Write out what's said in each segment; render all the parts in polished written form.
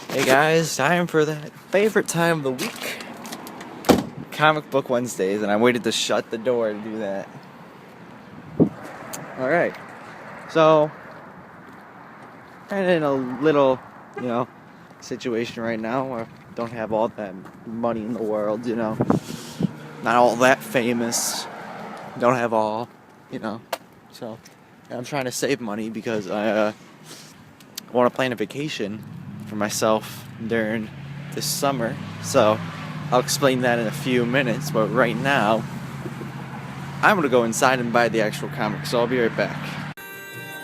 Hey guys, time for that favorite time of the week, Comic Book Wednesdays, and I waited to shut the door to do that. Alright, so, kind of in a little, situation right now where I don't have all that money in the world, not all that famous, don't have all, so I'm trying to save money because I want to plan a vacation for myself during this summer, so I'll explain that in a few minutes, but right now I'm gonna go inside and buy the actual comic, so I'll be right back.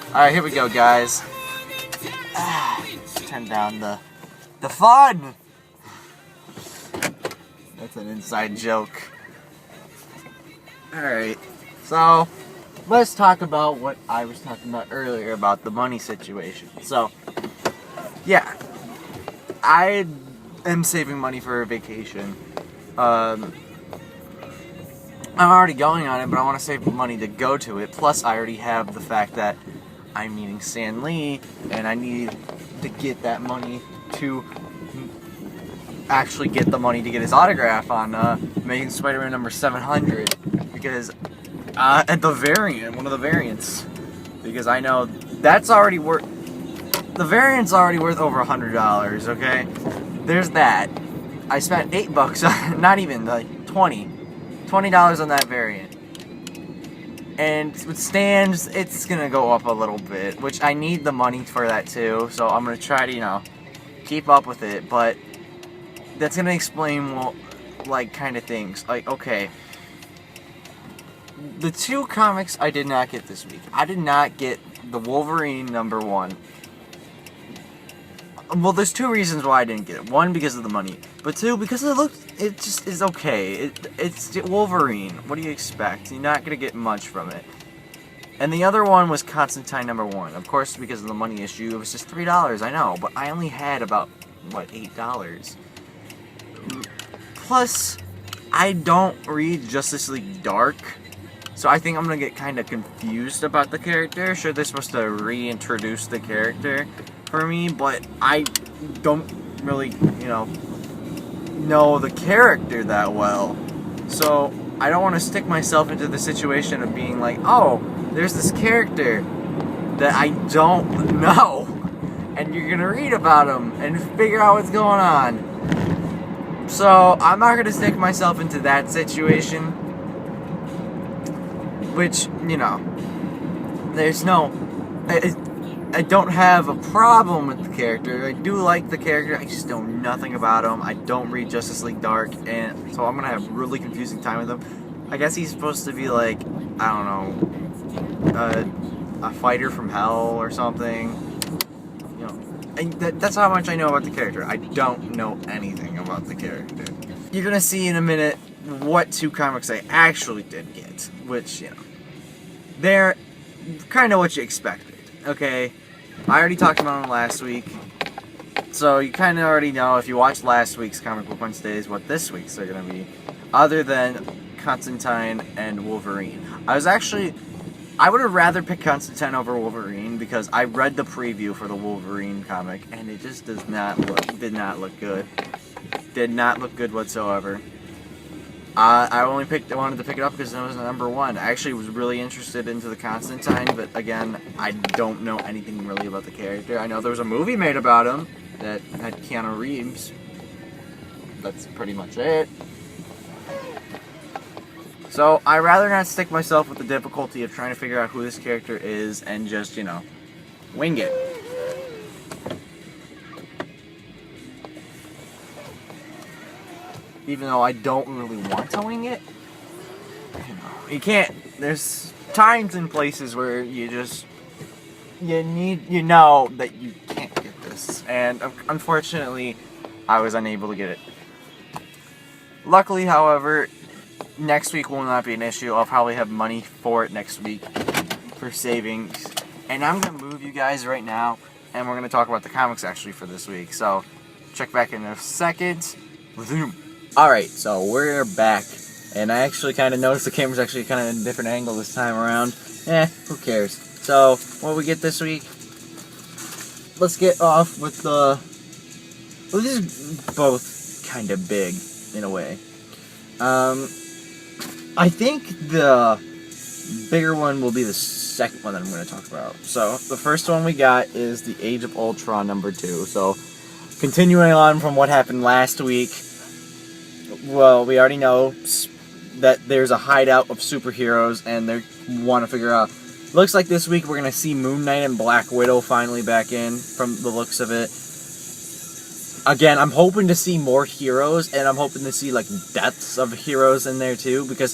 Alright, here we go, guys. Turn down the fun! That's an inside joke. Alright, so let's talk about what I was talking about earlier about the money situation. So, yeah, I am saving money for a vacation. I'm already going on it, but I want to save money to go to it. Plus, I already have the fact that I'm meeting Stan Lee, and I need to get that money to actually get the money to get his autograph on Amazing Spider-Man number 700, because at the variant, one of the variants, because I know that's already worth. The variant's already worth over $100, okay? There's that. I spent $8 on, not even, like, $20 on that variant. And with stands, it's gonna go up a little bit, which I need the money for that too, so I'm gonna try to, keep up with it, but that's gonna explain, kind of things. Like, okay, the two comics I did not get this week. I did not get the Wolverine number 1. Well, there's two reasons why I didn't get it. One, because of the money. But two, because it just is okay. It's Wolverine. What do you expect? You're not going to get much from it. And the other one was Constantine number 1. Of course, because of the money issue, it was just $3, I know. But I only had about, $8. Plus, I don't read Justice League Dark. So I think I'm going to get kind of confused about the character. Sure, they're supposed to reintroduce the character for me, but I don't really, know the character that well. So I don't want to stick myself into the situation of being like, oh, there's this character that I don't know, and you're going to read about him and figure out what's going on. So I'm not going to stick myself into that situation, which, there's no... I don't have a problem with the character. I do like the character. I just know nothing about him. I don't read Justice League Dark, and so I'm going to have a really confusing time with him. I guess he's supposed to be like, I don't know, a fighter from hell or something. And that's how much I know about the character. I don't know anything about the character. You're going to see in a minute what two comics I actually did get, which, they're kind of what you expected. Okay, I already talked about them last week, so you kind of already know if you watched last week's Comic Book Wednesdays what this week's are going to be, other than Constantine and Wolverine. I would have rather picked Constantine over Wolverine because I read the preview for the Wolverine comic, and it just did not look good. Did not look good whatsoever. I wanted to pick it up because it was number 1. I actually was really interested into the Constantine, but again, I don't know anything really about the character. I know there was a movie made about him that had Keanu Reeves. That's pretty much it. So, I'd rather not stick myself with the difficulty of trying to figure out who this character is and just, wing it. Even though I don't really want to wing it, you can't. There's times and places where you know that you can't get this, and unfortunately, I was unable to get it. Luckily, however, next week will not be an issue. I'll probably have money for it next week for savings, and I'm gonna move you guys right now, and we're gonna talk about the comics actually for this week. So, check back in a second. Resume. Alright, so we're back, and I actually kind of noticed the camera's actually kind of in a different angle this time around. Who cares? So, what we get this week? Let's get off with the Well, this is both kind of big in a way. I think the bigger one will be the second one that I'm going to talk about. So the first one we got is the Age of Ultron #2. So continuing on from what happened last week, well, we already know that there's a hideout of superheroes, and they want to figure out. Looks like this week we're gonna see Moon Knight and Black Widow finally back in, from the looks of it. Again, I'm hoping to see more heroes, and I'm hoping to see like deaths of heroes in there too, because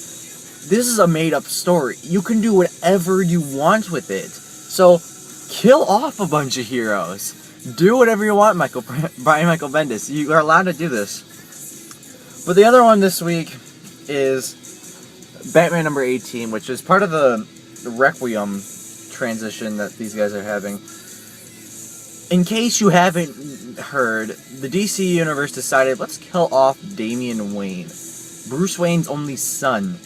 this is a made-up story. You can do whatever you want with it. So kill off a bunch of heroes. Do whatever you want, Brian Michael Bendis. You are allowed to do this. But the other one this week is Batman #18, which is part of the Requiem transition that these guys are having. In case you haven't heard, the DC Universe decided, let's kill off Damian Wayne, Bruce Wayne's only son.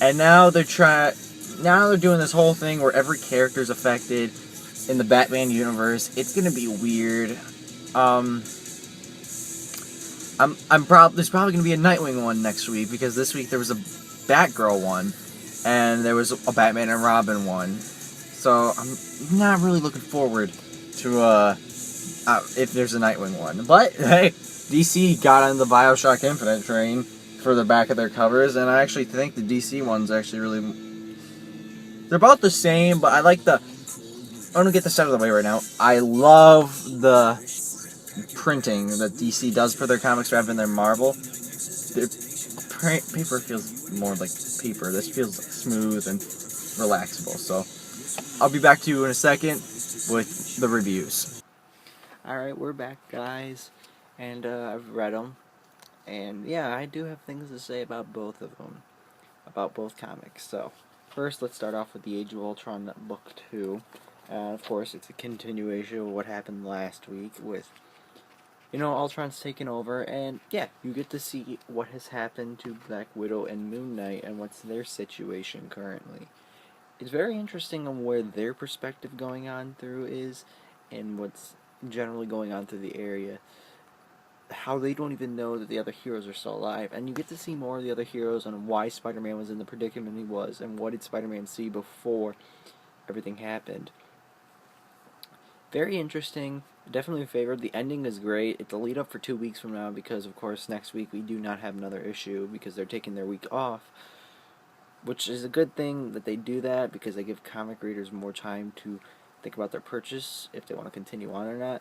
And now they're doing this whole thing where every character's affected in the Batman universe. It's gonna be weird. There's probably gonna be a Nightwing one next week, because this week there was a Batgirl one, and there was a Batman and Robin one. So I'm not really looking forward to if there's a Nightwing one. But hey, DC got on the BioShock Infinite train for the back of their covers, and I actually think the DC one's actually really. They're about the same, but I like the. I'm gonna get this out of the way right now. I love the printing that DC does for their comics rather than their Marvel. Their paper feels more like paper. This feels smooth and relaxable. So I'll be back to you in a second with the reviews. Alright, we're back, guys, and I've read them, and yeah, I do have things to say about both of them, about both comics. So first, let's start off with the Age of Ultron Book 2. Of course, it's a continuation of what happened last week with, Ultron's taken over, and yeah, you get to see what has happened to Black Widow and Moon Knight and what's their situation currently. It's very interesting on where their perspective going on through is, and what's generally going on through the area. How they don't even know that the other heroes are still alive, and you get to see more of the other heroes on why Spider-Man was in the predicament he was, and what did Spider-Man see before everything happened. Very interesting. Definitely favored. The ending is great. It's a lead up for 2 weeks from now, because of course next week we do not have another issue because they're taking their week off, which is a good thing that they do that, because they give comic readers more time to think about their purchase, if they want to continue on or not.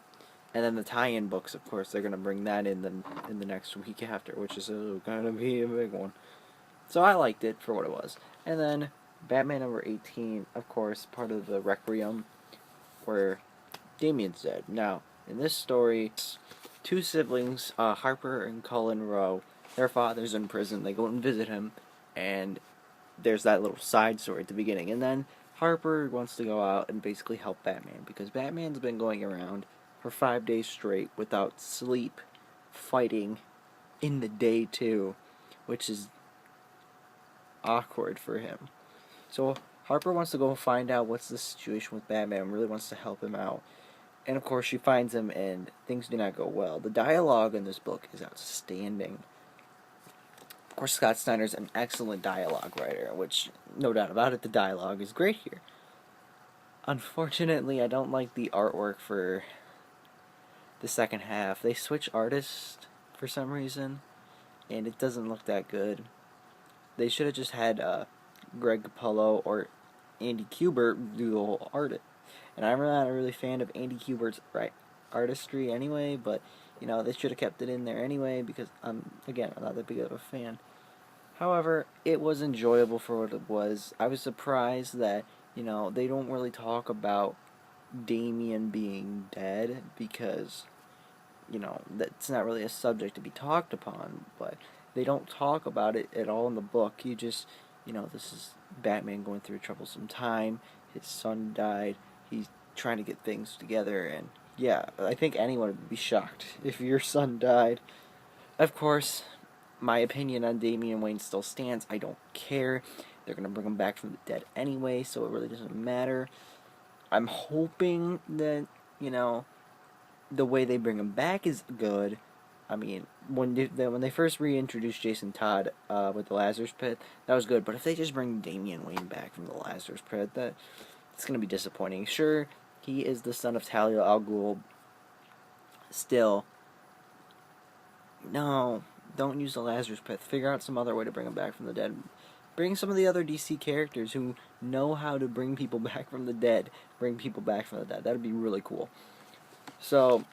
And then the tie-in books, of course, they're going to bring that in the next week after, which is going to be a big one. So I liked it for what it was. And then Batman #18, of course, part of the Requiem, where Damian's dead. Now, in this story, two siblings, Harper and Cullen Rowe, their father's in prison. They go and visit him, and there's that little side story at the beginning. And then Harper wants to go out and basically help Batman, because Batman's been going around for 5 days straight without sleep, fighting in the day too, which is awkward for him. So Harper wants to go find out what's the situation with Batman, really wants to help him out. And of course she finds him, and things do not go well. The dialogue in this book is outstanding. Of course, Scott Snyder's an excellent dialogue writer, which, no doubt about it, the dialogue is great here. Unfortunately, I don't like the artwork for the second half. They switch artists for some reason, and it doesn't look that good. They should have just had Greg Capullo or Andy Kubert do the whole art. And I'm not a really fan of Andy Kubert's artistry anyway, but they should have kept it in there anyway, because I'm not that big of a fan. However, it was enjoyable for what it was. I was surprised that they don't really talk about Damian being dead, because that's not really a subject to be talked upon, but they don't talk about it at all in the book. You just this is Batman going through a troublesome time. His son died. He's trying to get things together, and yeah, I think anyone would be shocked if your son died. Of course, my opinion on Damian Wayne still stands. I don't care. They're going to bring him back from the dead anyway, so it really doesn't matter. I'm hoping that, the way they bring him back is good. I mean, when they first reintroduced Jason Todd with the Lazarus Pit, that was good. But if they just bring Damian Wayne back from the Lazarus Pit, that's gonna be disappointing. Sure, he is the son of Talia al Ghul. Still, no, don't use the Lazarus Pit. Figure out some other way to bring him back from the dead. Bring some of the other DC characters who know how to bring people back from the dead. Bring people back from the dead. That'd be really cool. So,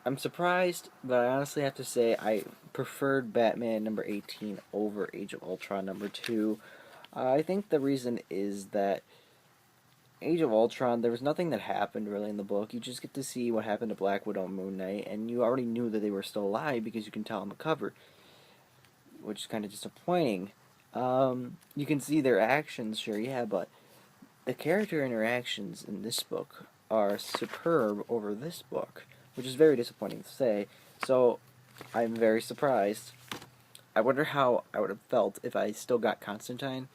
I'm surprised, but I honestly have to say I preferred Batman number 18 over Age of Ultron number 2. I think the reason is that Age of Ultron, there was nothing that happened really in the book. You just get to see what happened to Black Widow and Moon Knight, and you already knew that they were still alive because you can tell on the cover, which is kind of disappointing. You can see their actions, sure, yeah, but the character interactions in this book are superb over this book, which is very disappointing to say. So, I'm very surprised. I wonder how I would have felt if I still got Constantine.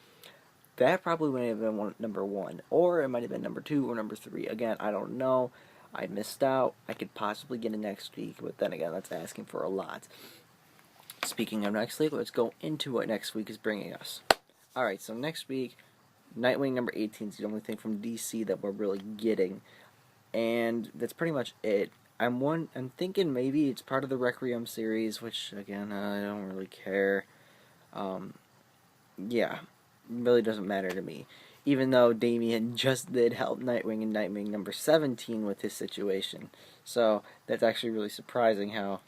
That probably would have been number 1, or it might have been number 2 or number 3. Again, I don't know. I missed out. I could possibly get it next week, but then again, that's asking for a lot. Speaking of next week, let's go into what next week is bringing us. Alright, so next week, Nightwing number 18 is the only thing from DC that we're really getting, and that's pretty much it. I'm thinking maybe it's part of the Requiem series, which again I don't really care. Yeah, really doesn't matter to me. Even though Damian just did help Nightwing in Nightwing number 17 with his situation, so that's actually really surprising how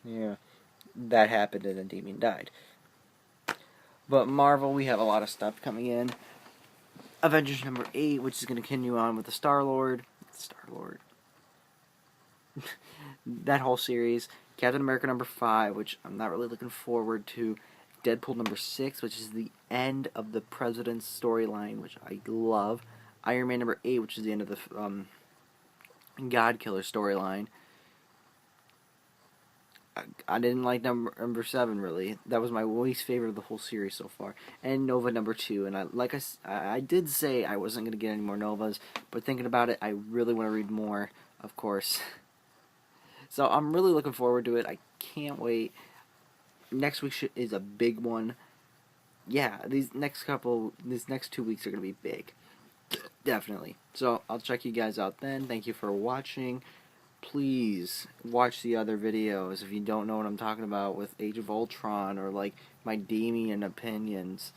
that happened and then Damian died. But Marvel, we have a lot of stuff coming in. Avengers number 8, which is going to continue on with the Star-Lord. That whole series. Captain America number 5, which I'm not really looking forward to. Deadpool number 6, which is the end of the President's storyline, which I love. Iron Man number 8, which is the end of the God Killer storyline. I didn't like number 7 really. That was my least favorite of the whole series so far. And Nova number 2, and I did say I wasn't gonna get any more Novas, but thinking about it, I really want to read more, of course. So I'm really looking forward to it. I can't wait. Next week is a big one. Yeah, these next 2 weeks are gonna be big, definitely. So I'll check you guys out then. Thank you for watching. Please watch the other videos if you don't know what I'm talking about with Age of Ultron or like my Damian opinions.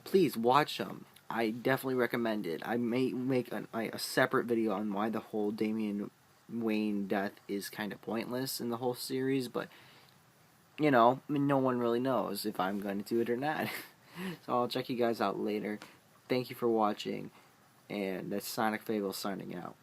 Please watch them. I definitely recommend it. I may make a separate video on why the whole Damian Wayne death is kind of pointless in the whole series, but no one really knows if I'm going to do it or not. So I'll check you guys out later. Thank you for watching, and that's Sonic Fable signing out.